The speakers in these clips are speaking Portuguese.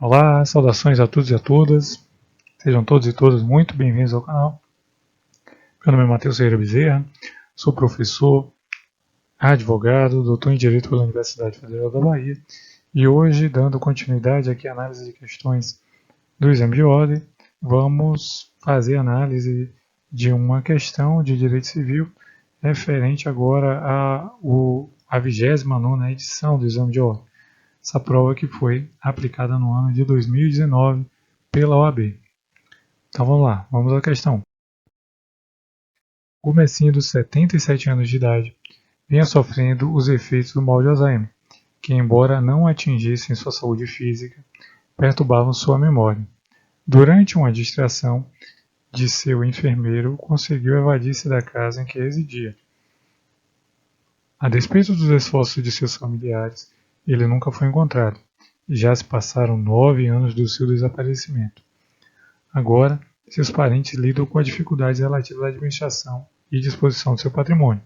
Olá, saudações a todos e a todas. Sejam todos e todas muito bem-vindos ao canal. Meu nome é Matheus Ferreira Bezerra, sou professor, advogado, doutor em Direito pela Universidade Federal da Bahia e hoje, dando continuidade aqui à análise de questões do exame de ordem, vamos fazer análise de uma questão de Direito Civil referente agora à 29ª edição do exame de ordem. Essa prova que foi aplicada no ano de 2019 pela OAB. Então vamos lá, vamos à questão. O Messinho dos 77 anos de idade vinha sofrendo os efeitos do mal de Alzheimer, que embora não atingissem sua saúde física, perturbavam sua memória. Durante uma distração de seu enfermeiro, conseguiu evadir-se da casa em que residia. A despeito dos esforços de seus familiares, ele nunca foi encontrado, e já se passaram 9 anos do seu desaparecimento. Agora, seus parentes lidam com as dificuldades relativas à administração e disposição do seu patrimônio.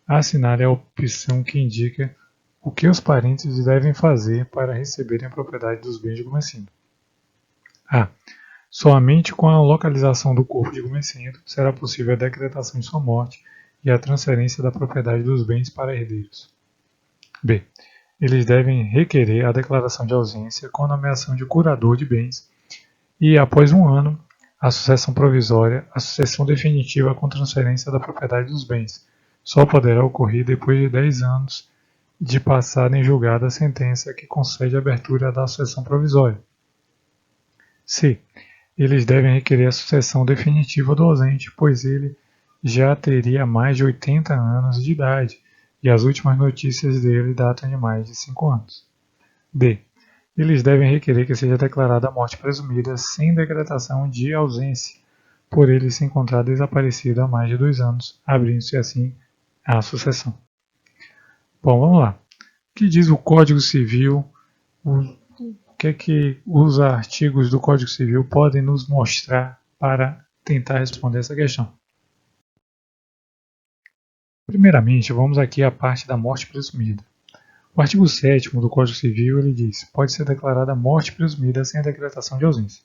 Assinar é a opção que indica o que os parentes devem fazer para receberem a propriedade dos bens de Gumecindo. A. Somente com a localização do corpo de Gumecindo será possível a decretação de sua morte e a transferência da propriedade dos bens para herdeiros. B. Eles devem requerer a declaração de ausência com a nomeação de curador de bens e, após um ano, a sucessão provisória, a sucessão definitiva com transferência da propriedade dos bens. Só poderá ocorrer depois de 10 anos de passada em julgada a sentença que concede a abertura da sucessão provisória. C. Eles devem requerer a sucessão definitiva do ausente, pois ele já teria mais de 80 anos de idade e as últimas notícias dele datam de mais de 5 anos. D. Eles devem requerer que seja declarada a morte presumida sem decretação de ausência, por ele se encontrar desaparecido há mais de 2 anos, abrindo-se assim a sucessão. Bom, vamos lá. O que diz o Código Civil? O que é que os artigos do Código Civil podem nos mostrar para tentar responder essa questão? Primeiramente, vamos aqui à parte da morte presumida. O artigo 7º do Código Civil ele diz: pode ser declarada morte presumida sem a decretação de ausência.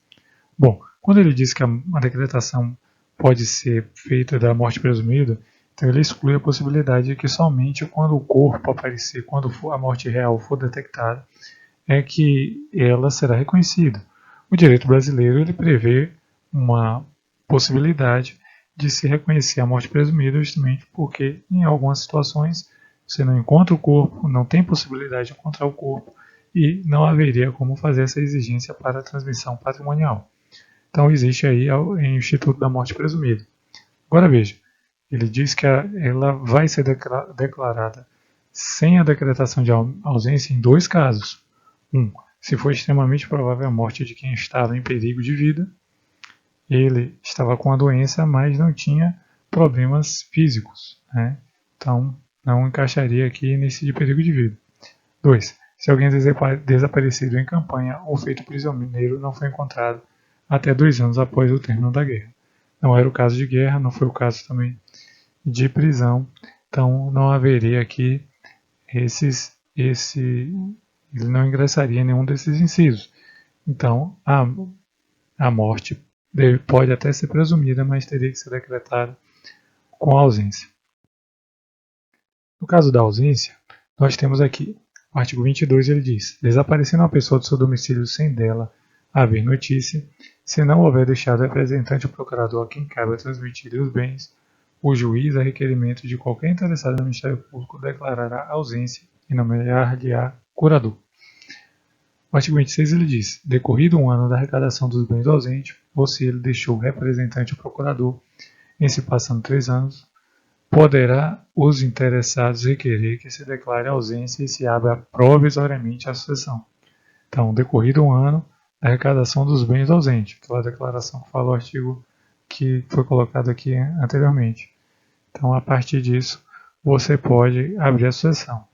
Bom, quando ele diz que a decretação pode ser feita da morte presumida, então ele exclui a possibilidade de que somente quando o corpo aparecer, quando a morte real for detectada, é que ela será reconhecida. O direito brasileiro ele prevê uma possibilidade de se reconhecer a morte presumida justamente porque em algumas situações você não encontra o corpo, não tem possibilidade de encontrar o corpo e não haveria como fazer essa exigência para a transmissão patrimonial. Então existe aí o Instituto da Morte Presumida. Agora veja, ele diz que ela vai ser declarada sem a decretação de ausência em 2 casos. Se for extremamente provável a morte de quem estava em perigo de vida, ele estava com a doença, mas não tinha problemas físicos, né? Então não encaixaria aqui nesse de perigo de vida. 2. Se alguém desaparecido em campanha ou feito prisioneiro não foi encontrado até 2 anos após o término da guerra. Não era o caso de guerra, não foi o caso também de prisão, então não haveria aqui ele não ingressaria em nenhum desses incisos. Então a morte pode até ser presumida, mas teria que ser decretada com ausência. No caso da ausência, nós temos aqui o artigo 22, ele diz: desaparecendo uma pessoa do seu domicílio sem dela haver notícia, se não houver deixado representante ou procurador a quem cabe transmitir os bens, o juiz, a requerimento de qualquer interessado no Ministério Público, declarará ausência e nomear-lhe-á curador. O artigo 26 ele diz: decorrido um ano da arrecadação dos bens do ausente, ou se ele deixou representante ou procurador, em se passando 3 anos, poderá os interessados requerer que se declare ausência e se abra provisoriamente a sucessão. Então, decorrido um ano da arrecadação dos bens do ausente, aquela declaração que fala o artigo que foi colocado aqui anteriormente. Então, a partir disso, você pode abrir a sucessão.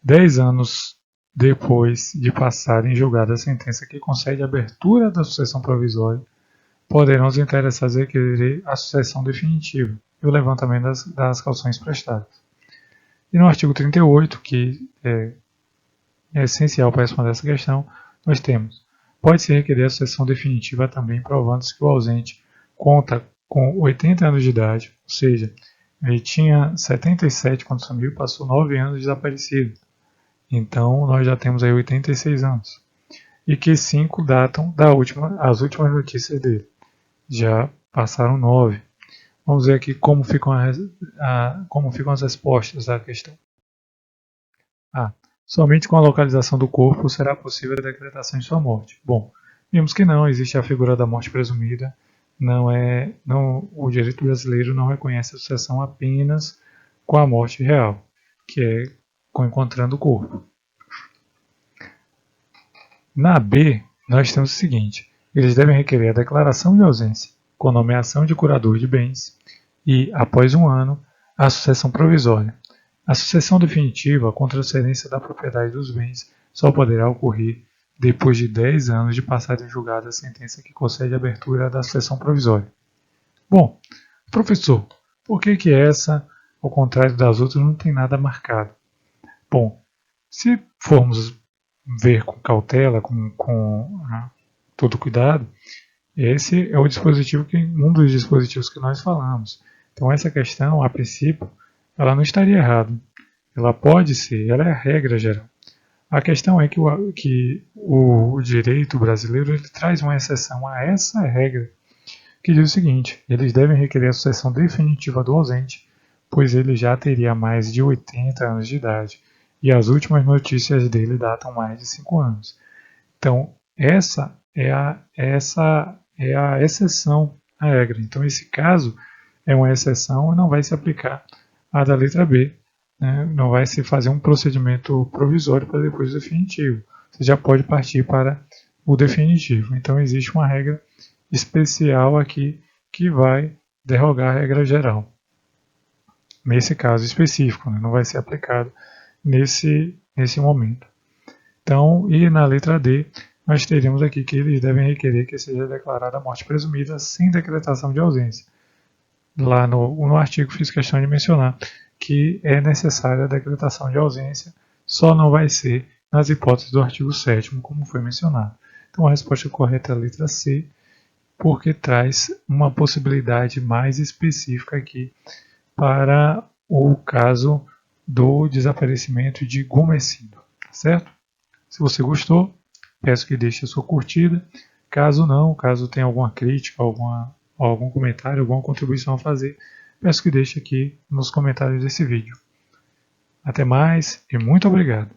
10 anos depois de passar em julgada a sentença que concede a abertura da sucessão provisória, poderão os interessados requerer a sucessão definitiva e o levantamento das cauções prestadas. E no artigo 38, que é essencial para responder essa questão, nós temos: pode-se requerer a sucessão definitiva também, provando-se que o ausente conta com 80 anos de idade, ou seja, ele tinha 77 quando sumiu e passou 9 anos desaparecido. Então, nós já temos aí 86 anos. E que 5 datam as últimas notícias dele. Já passaram 9. Vamos ver aqui como ficam as respostas à questão. Somente com a localização do corpo será possível a decretação de sua morte. Bom, vimos que não, existe a figura da morte presumida. O direito brasileiro não reconhece a sucessão apenas com a morte real, que é com encontrando o corpo. Na B, nós temos o seguinte: eles devem requerer a declaração de ausência com nomeação de curador de bens e, após 1 ano, a sucessão provisória. A sucessão definitiva com transferência da propriedade dos bens só poderá ocorrer depois de 10 anos de passada em julgado a sentença que concede a abertura da sucessão provisória. Bom, professor, por que essa, ao contrário das outras, não tem nada marcado? Bom, se formos ver com cautela, com todo cuidado, esse é um dos dispositivos que nós falamos. Então essa questão, a princípio, ela não estaria errada. Ela pode ser, ela é a regra geral. A questão é que o direito brasileiro ele traz uma exceção a essa regra, que diz o seguinte: eles devem requerer a sucessão definitiva do ausente, pois ele já teria mais de 80 anos de idade, e as últimas notícias dele datam mais de 5 anos. Então, essa é a exceção à regra. Então, esse caso é uma exceção e não vai se aplicar à da letra B. Né? Não vai se fazer um procedimento provisório para depois o definitivo. Você já pode partir para o definitivo. Então, existe uma regra especial aqui que vai derrogar a regra geral. Nesse caso específico, né? Não vai ser aplicado nesse momento. Então, e na letra D, nós teríamos aqui que eles devem requerer que seja declarada a morte presumida sem decretação de ausência. Lá no artigo fiz questão de mencionar que é necessária a decretação de ausência, só não vai ser nas hipóteses do artigo 7º, como foi mencionado. Então a resposta correta é a letra C, porque traz uma possibilidade mais específica aqui para o caso do desaparecimento de Gumecindo, certo? Se você gostou, peço que deixe a sua curtida. Caso não, caso tenha alguma crítica, algum comentário, alguma contribuição a fazer, peço que deixe aqui nos comentários desse vídeo. Até mais e muito obrigado!